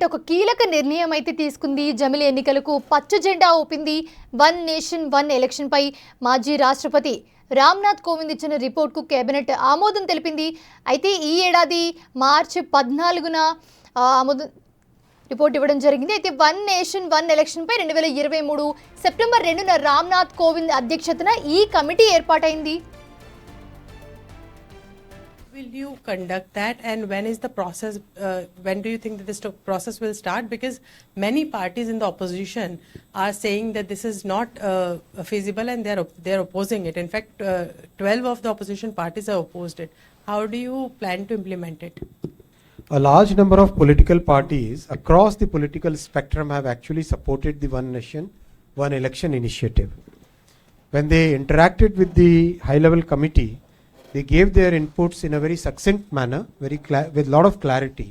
ఒక కీలక నిర్ణయం అయితే తీసుకుంది. జమిలి ఎన్నికలకు పచ్చ జెండా ఊపింది. వన్ నేషన్ వన్ ఎలక్షన్ పై మాజీ రాష్ట్రపతి రామ్నాథ్ కోవింద్ ఇచ్చిన రిపోర్ట్కు కేబినెట్ ఆమోదం తెలిపింది. అయితే ఈ ఏడాది మార్చి 14న ఆమోదం రిపోర్ట్ ఇవ్వడం జరిగింది. అయితే వన్ నేషన్ వన్ ఎలక్షన్ పై 2023 సెప్టెంబర్ 2న రామ్నాథ్ కోవింద్ అధ్యక్షతన ఈ కమిటీ ఏర్పాటైంది. Will you conduct that, and when is the process? When do you think that this process will start? Because many parties in the opposition are saying that this is not feasible, and they're opposing it. In fact, 12 of the opposition parties have opposed it. How do you plan to implement it? A large number of political parties across the political spectrum have actually supported the One Nation, One Election initiative. When they interacted with the high-level committee, they gave their inputs in a very succinct manner, with a lot of clarity.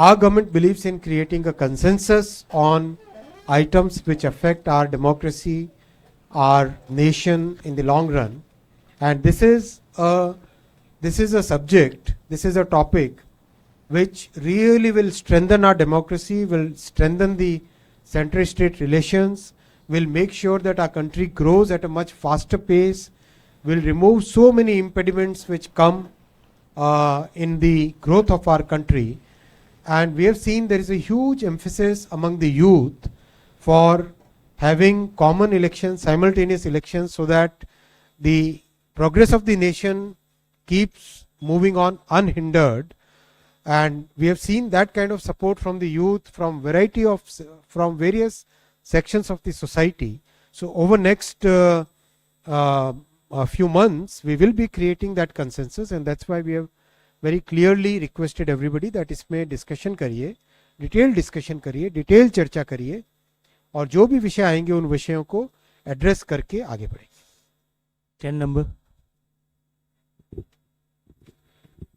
Our government believes in creating a consensus on items which affect our democracy, our nation in the long run. And this is a subject, this is a topic which really will strengthen our democracy, will strengthen the center-state relations, will make sure that our country grows at a much faster pace, will remove so many impediments which come in the growth of our country. And we have seen there is a huge emphasis among the youth for having common elections, simultaneous elections, so that the progress of the nation keeps moving on unhindered. And we have seen that kind of support from the youth, from various sections of the society. So over next a few months, we will be creating that consensus, and that's why we have very clearly requested everybody that इसमें discussion करिए, detailed discussion करिए, detailed चर्चा करिए, और जो भी विषय आएंगे उन विषयों को address करके आगे बढ़ेंगे. 10 number.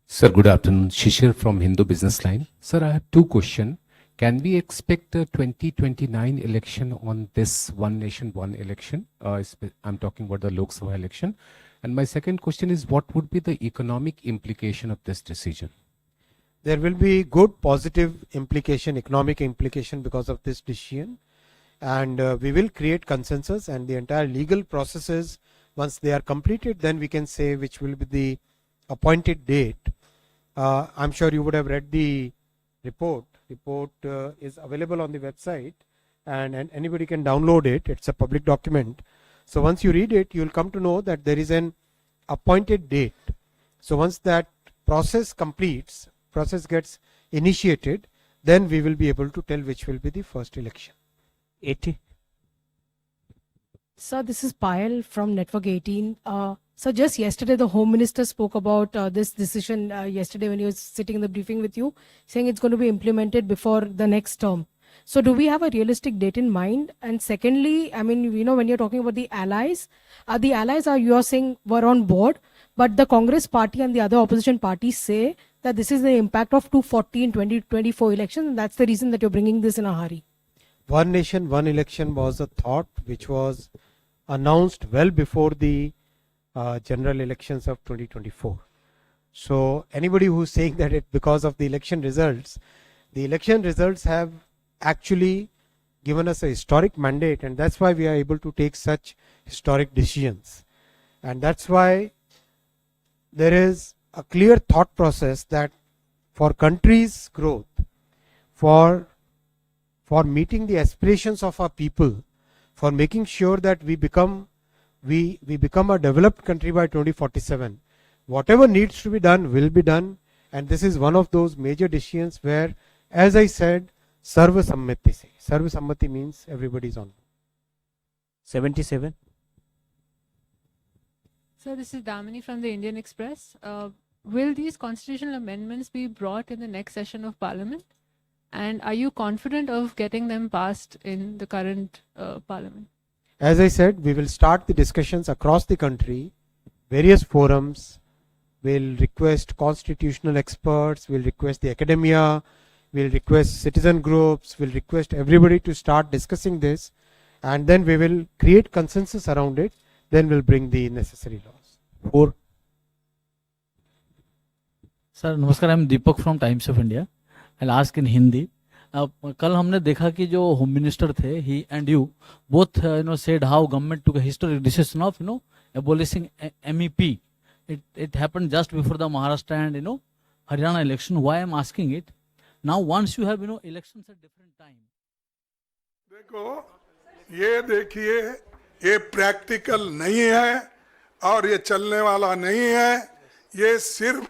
Sir, good afternoon. Shishir from Hindu Business Line. Sir, I have two questions. Can we expect a 2029 election on this One Nation, One election? I'm talking about the Lok Sabha election. And my second question is, what would be the economic implication of this decision? There will be good positive implication, economic implication because of this decision. And we will create consensus, and the entire legal processes, once they are completed, then we can say which will be the appointed date. I'm sure you would have read the report. Report is available on the website, and anybody can download it. It's a public document. So once you read it, you'll come to know that there is an appointed date. So once that process completes, process gets initiated, then we will be able to tell which will be the first election. 80. Sir, this is Payal from Network 18. So just yesterday, the Home Minister spoke about this decision yesterday when he was sitting in the briefing with you, saying it's going to be implemented before the next term. So do we have a realistic date in mind? And secondly, I mean, you know, when you're talking about the allies are, you're saying, were on board, but the Congress party and the other opposition parties say that this is the impact of 240 in 2024 elections, and that's the reason that you're bringing this in a hurry. One nation, one election was a thought which was announced well before the general elections of 2024. So anybody who's saying that it because of the election results have actually given us a historic mandate, and that's why we are able to take such historic decisions. And that's why there is a clear thought process that for country's growth, for meeting the aspirations of our people, for making sure that we become a developed country by 2047. Whatever needs to be done will be done, and this is one of those major decisions where, as I said, Sarva Sammati se. Sarva Sammati means everybody is on. 77. So this is Damini from the Indian Express. Will these constitutional amendments be brought in the next session of Parliament? And are you confident of getting them passed in the current Parliament? As I said, we will start the discussions across the country, various forums. We'll request constitutional experts, we'll request the academia, we'll request citizen groups, we'll request everybody to start discussing this, and then we will create consensus around it, then we'll bring the necessary laws. 4. Sir, Namaskar, I'm Deepak from Times of India. I'll ask in Hindi. कल हमने देखा कि जो home minister थे, he and you both said how government took a historic decision of abolishing MEP. It happened just before the Maharashtra and Haryana election. Why I'm asking it? Now once you have elections at different time. देखो, ये देखिए, ये practical नहीं है और ये चलने वाला नहीं है. ये सिर्फ